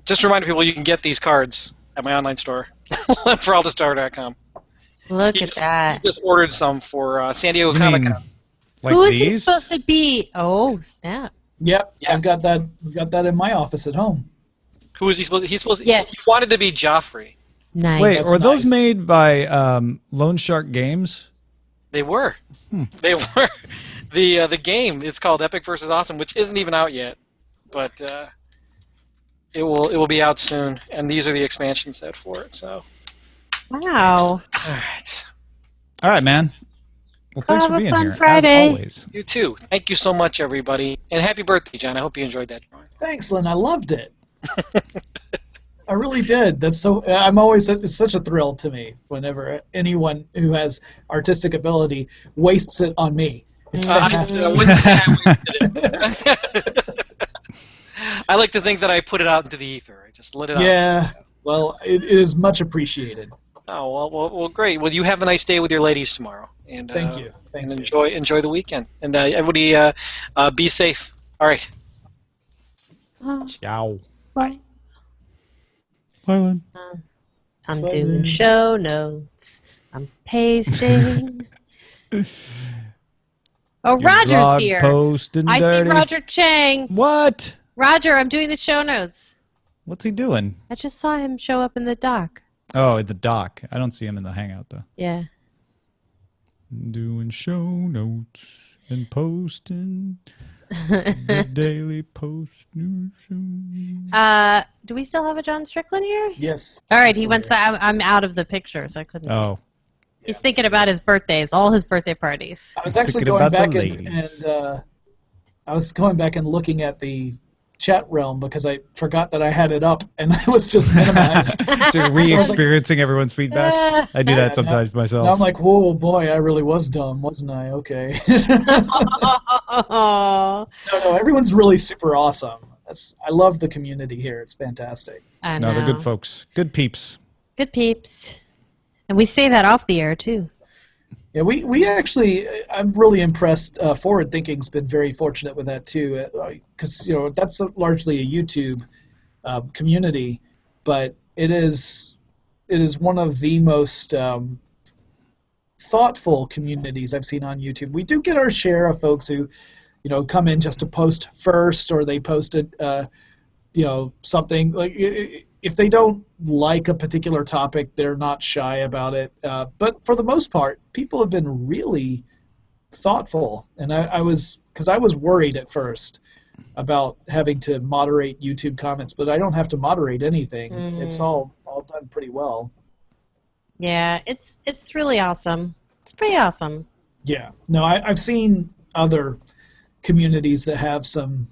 B: Just remind people you can get these cards at my online store, LenPeraltaStar.com.
E: Look at that.
B: He just ordered some for San Diego Comic Con.
A: Like
E: Who is he
A: these?
E: supposed to be? Oh, snap.
D: Yep, I've got that in my office at home.
B: Who is he supposed to? He's supposed to.
E: Yeah.
B: He wanted to be Joffrey.
E: Nice.
A: Wait,
D: That's
A: are those
D: nice.
A: made by Lone Shark Games?
B: They were. They were. The game. It's called Epic vs. Awesome, which isn't even out yet, but it will be out soon. And these are the expansion set for it. So.
E: Wow.
B: All right.
A: All right, man. Well, thanks
E: Have
A: for
E: a
A: being
E: fun
A: here,
E: Friday.
A: as always.
B: You too. Thank you so much, everybody, and happy birthday, John. I hope you enjoyed that drawing.
D: Thanks, Len. I loved it. I really did. That's so. It's such a thrill to me whenever anyone who has artistic ability wastes it on me. It's fantastic.
B: I wouldn't say I wasted it. I like to think that I put it out into the ether. I just let it out.
D: Yeah. Well, it is much appreciated.
B: Oh well, great. Well, you have a nice day with your ladies tomorrow, and
D: Thank you. Thank
B: and
D: you.
B: enjoy the weekend, and everybody be safe. All right.
A: Ciao.
E: Bye.
A: Bye, Len.
E: I'm
D: Bye,
E: doing
D: Lynn.
E: show notes. I'm pasting. Oh,
A: Your
E: Roger's
A: blog
E: here.
A: post and
E: I
A: dirty.
E: see Roger Chang.
A: What?
E: Roger, I'm doing the show notes.
A: What's he doing?
E: I just saw him show up in the doc.
A: Oh, at the dock. I don't see him in the hangout, though.
E: Yeah.
A: Doing show notes and posting the daily post news show.
E: Do we still have a John Strickland here?
D: Yes.
E: All right, he
D: Still
E: went.
D: here.
E: I'm out of the picture, so I couldn't.
A: Oh.
E: He's thinking about his birthdays, all his birthday parties.
D: I was
A: Thinking
D: actually going
A: about
D: back
A: the
D: and
A: ladies.
D: I was going back and looking at the chat realm because I forgot that I had it up and I was just minimized.
A: So you're re-experiencing everyone's feedback? I do that sometimes myself.
D: Now I'm like, whoa, boy, I really was dumb, wasn't I? Okay.
E: Oh,
D: No, everyone's really super awesome. I love the community here. It's fantastic.
E: I know.
A: No, they're good folks. Good peeps.
E: Good peeps. And we say that off the air, too.
D: Yeah, we actually, I'm really impressed. Forward Thinking's been very fortunate with that too, because that's largely a YouTube community, but it is one of the most thoughtful communities I've seen on YouTube. We do get our share of folks who, come in just to post first, or they posted, something like. If they don't like a particular topic, they're not shy about it. But for the most part, people have been really thoughtful. And I was worried at first about having to moderate YouTube comments, but I don't have to moderate anything. It's all done pretty well.
E: Yeah, it's really awesome. It's pretty awesome.
D: Yeah. No, I've seen other communities that have some.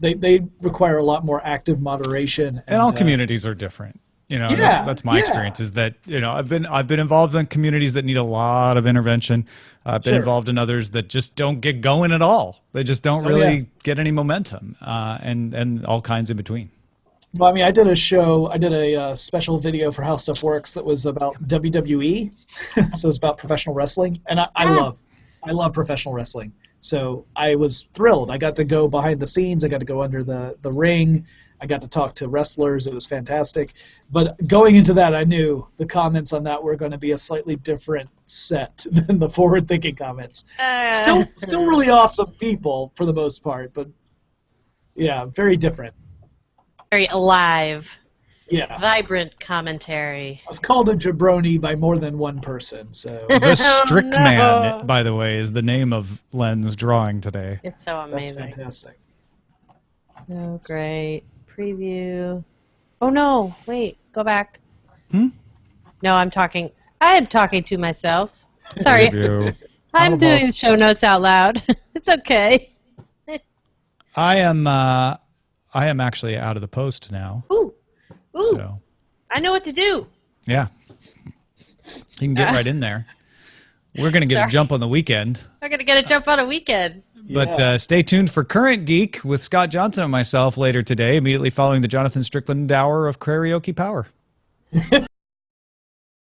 D: They require a lot more active moderation.
A: And all communities are different. That's my experience. Is that I've been involved in communities that need a lot of intervention. I've been involved in others that just don't get going at all. They just don't really get any momentum, and all kinds in between.
D: Well, I mean, I did a special video for How Stuff Works that was about WWE, so it's about professional wrestling, and I love professional wrestling. So I was thrilled. I got to go behind the scenes. I got to go under the ring. I got to talk to wrestlers. It was fantastic. But going into that, I knew the comments on that were going to be a slightly different set than the forward-thinking comments. Still really awesome people for the most part, but yeah, very different.
E: Very alive.
D: Yeah.
E: Vibrant commentary.
D: I was called a jabroni by more than one person. So
A: The Strickman,
E: no.
A: by the way, is the name of Len's drawing today.
E: It's so
D: that's
E: amazing.
D: fantastic.
E: Oh, great. Preview. Oh, no. Wait. Go back. No, I am talking to myself. Sorry.
A: Preview.
E: I'm doing show notes out loud. It's okay.
A: I am actually out of the post now.
E: Ooh.
A: So
E: I know what to do.
A: yeah, you can get right in there. We're gonna get a jump on the weekend.
E: We're going to get a jump on a weekend.
A: But stay tuned for Current Geek with Scott Johnson and myself later today, immediately following the Jonathan Strickland Hour of Karaoke Power.